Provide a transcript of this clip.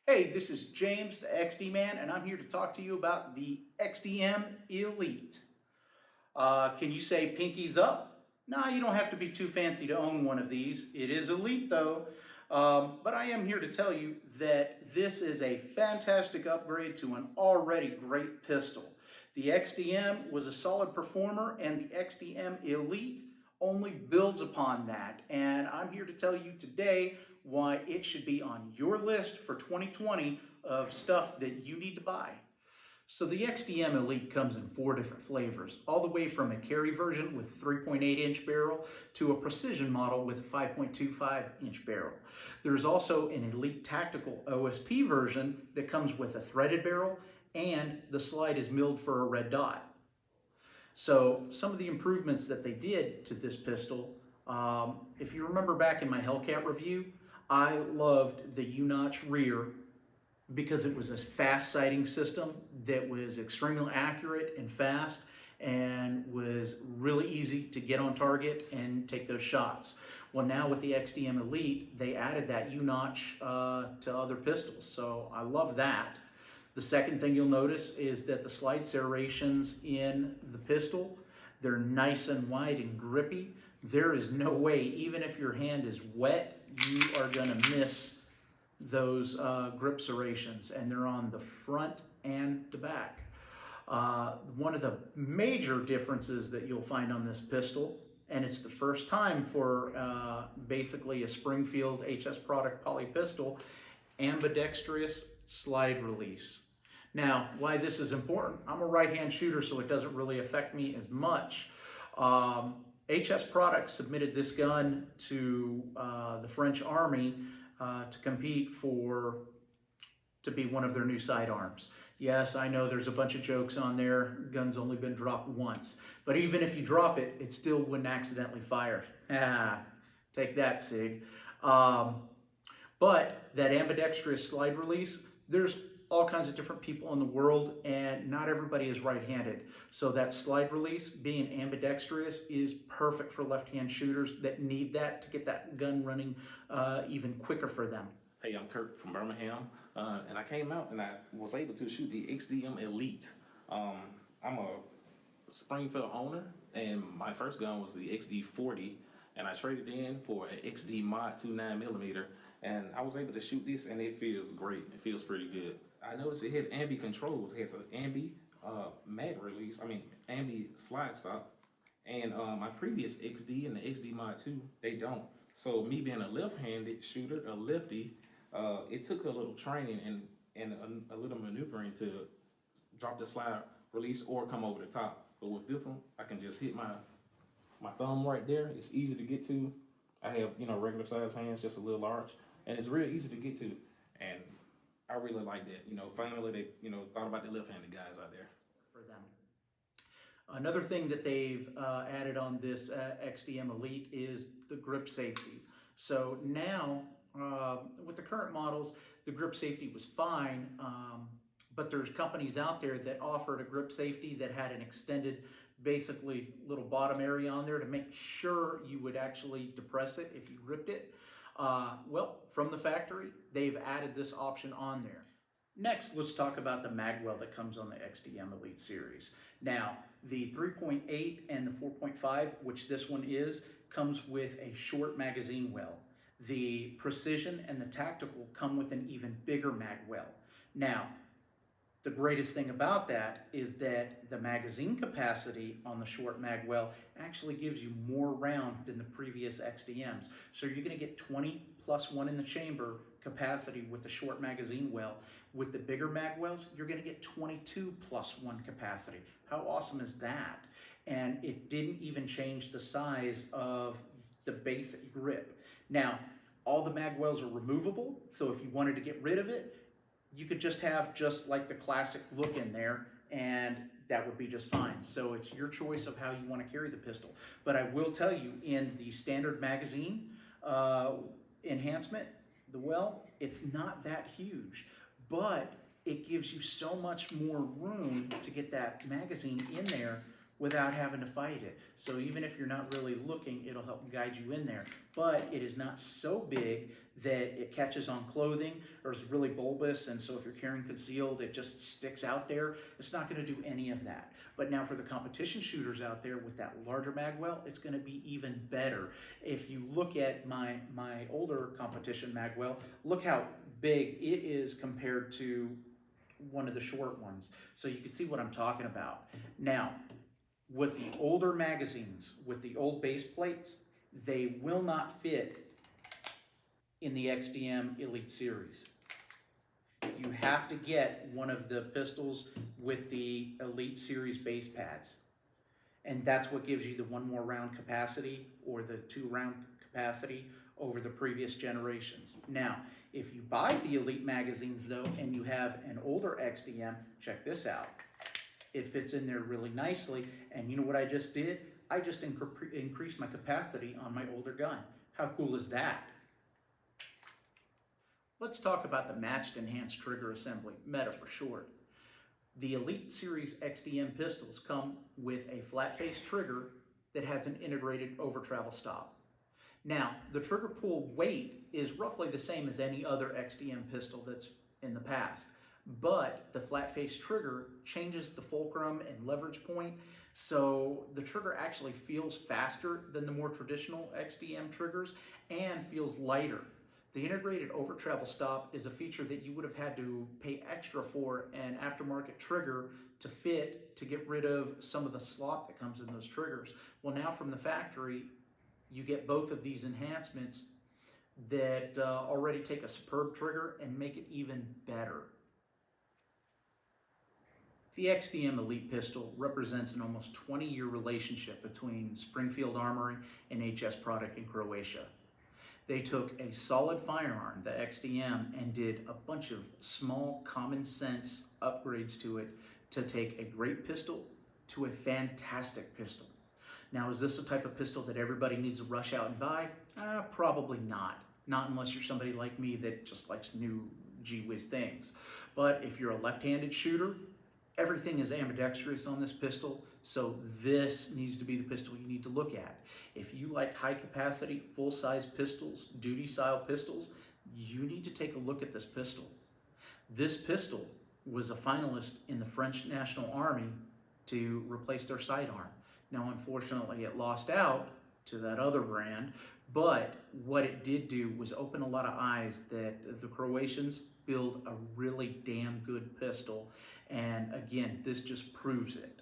Hey, this is James, the XDMAN, and I'm here to talk to you about the XDM-Elite. Can you say pinkies up? No, you don't have to be too fancy to own one of these. It is elite though. But I am here to tell you that this is a fantastic upgrade to an already great pistol. The XDM was a solid performer, and the XDM-Elite only builds upon that. And I'm here to tell you today why it should be on your list for 2020 of stuff that you need to buy. So the XDM-Elite comes in 4 different flavors, all the way from a carry version with 3.8-inch barrel to a precision model with a 5.25-inch barrel. There's also an Elite Tactical OSP version that comes with a threaded barrel, and the slide is milled for a red dot. So some of the improvements that they did to this pistol, if you remember back in my Hellcat review, I loved the U-notch rear because it was a fast sighting system that was extremely accurate and fast and was really easy to get on target and take those shots. Well, now with the XDM-Elite, they added that U-notch to other pistols, so I love that. The second thing you'll notice is that the slide serrations in the pistol, they're nice and wide and grippy. There is no way, even if your hand is wet, you are gonna miss those grip serrations, and they're on the front and the back. One of the major differences that you'll find on this pistol, and it's the first time for basically a Springfield HS Produkt poly pistol, ambidextrous slide release. Now, why this is important, I'm a right-hand shooter, so it doesn't really affect me as much. HS Produkt submitted this gun to the French Army to compete to be one of their new sidearms. Yes, I know there's a bunch of jokes on there. Gun's only been dropped once. But even if you drop it, it still wouldn't accidentally fire. Take that, SIG. But that ambidextrous slide release, there's all kinds of different people in the world, and not everybody is right-handed. So that slide release, being ambidextrous, is perfect for left-hand shooters that need that to get that gun running even quicker for them. Hey, I'm Kurt from Birmingham, and I came out and I was able to shoot the XDM-Elite. I'm a Springfield owner, and my first gun was the XD40, and I traded in for an XD-Mod 2.9mm, and I was able to shoot this, and it feels great. It feels pretty good. I noticed it had ambi controls. It has an ambi mag release, ambi slide stop, and my previous XD and the XD-Mod 2, they don't. So me being a left-handed shooter, a lefty, it took a little training and a little maneuvering to drop the slide release or come over the top. But with this one, I can just hit my thumb right there. It's easy to get to. I have, regular size hands, just a little large, and it's real easy to get to. And I really like that. Finally they, thought about the left-handed guys out there. For them. Another thing that they've added on this XDM-Elite is the grip safety. So now, with the current models, the grip safety was fine, but there's companies out there that offered a grip safety that had an extended, basically, little bottom area on there to make sure you would actually depress it if you gripped it. Well, from the factory, they've added this option on there. Next, let's talk about the magwell that comes on the XDM-Elite series. Now, the 3.8 and the 4.5, which this one is, comes with a short magazine well. The Precision and the Tactical come with an even bigger magwell. Now, the greatest thing about that is that the magazine capacity on the short magwell actually gives you more round than the previous XDMs. So you're gonna get 20 plus 1 in the chamber capacity with the short magazine well. With the bigger magwells, you're gonna get 22 plus 1 capacity. How awesome is that? And it didn't even change the size of the basic grip. Now, all the magwells are removable, so if you wanted to get rid of it, you could just have like the classic look in there, and that would be just fine. So it's your choice of how you want to carry the pistol. But I will tell you, in the standard magazine enhancement, the well, it's not that huge, but it gives you so much more room to get that magazine in there without having to fight it. So even if you're not really looking, it'll help guide you in there. But it is not so big that it catches on clothing or is really bulbous, and so if you're carrying concealed, it just sticks out there. It's not going to do any of that. But now for the competition shooters out there with that larger mag well, it's going to be even better. If you look at my older competition mag well, look how big it is compared to one of the short ones. So you can see what I'm talking about. Now, with the older magazines, with the old base plates, they will not fit in the XDM-Elite series. You have to get one of the pistols with the Elite series base pads. And that's what gives you the 1 more round capacity or the 2 round capacity over the previous generations. Now, if you buy the Elite magazines though, and you have an older XDM, check this out. It fits in there really nicely, and you know what I just did? I just increased my capacity on my older gun. How cool is that? Let's talk about the matched enhanced trigger assembly, META for short. The Elite Series XDM pistols come with a flat face trigger that has an integrated over travel stop. Now, the trigger pull weight is roughly the same as any other XDM pistol that's in the past, but the flat face trigger changes the fulcrum and leverage point, so the trigger actually feels faster than the more traditional XDM triggers and feels lighter. The integrated over travel stop is a feature that you would have had to pay extra for an aftermarket trigger to fit to get rid of some of the slop that comes in those triggers. Well, now from the factory, you get both of these enhancements that already take a superb trigger and make it even better. The XDM-Elite pistol represents an almost 20-year relationship between Springfield Armory and HS Produkt in Croatia. They took a solid firearm, the XDM, and did a bunch of small common sense upgrades to it to take a great pistol to a fantastic pistol. Now, is this the type of pistol that everybody needs to rush out and buy? Probably not. Not unless you're somebody like me that just likes new gee-whiz things. But if you're a left-handed shooter, everything is ambidextrous on this pistol, so this needs to be the pistol you need to look at. If you like high capacity, full-size pistols, duty-style pistols, you need to take a look at this pistol. This pistol was a finalist in the French National Army to replace their sidearm. Now, unfortunately, it lost out to that other brand, but what it did do was open a lot of eyes that the Croatians build a really damn good pistol, and again, this just proves it.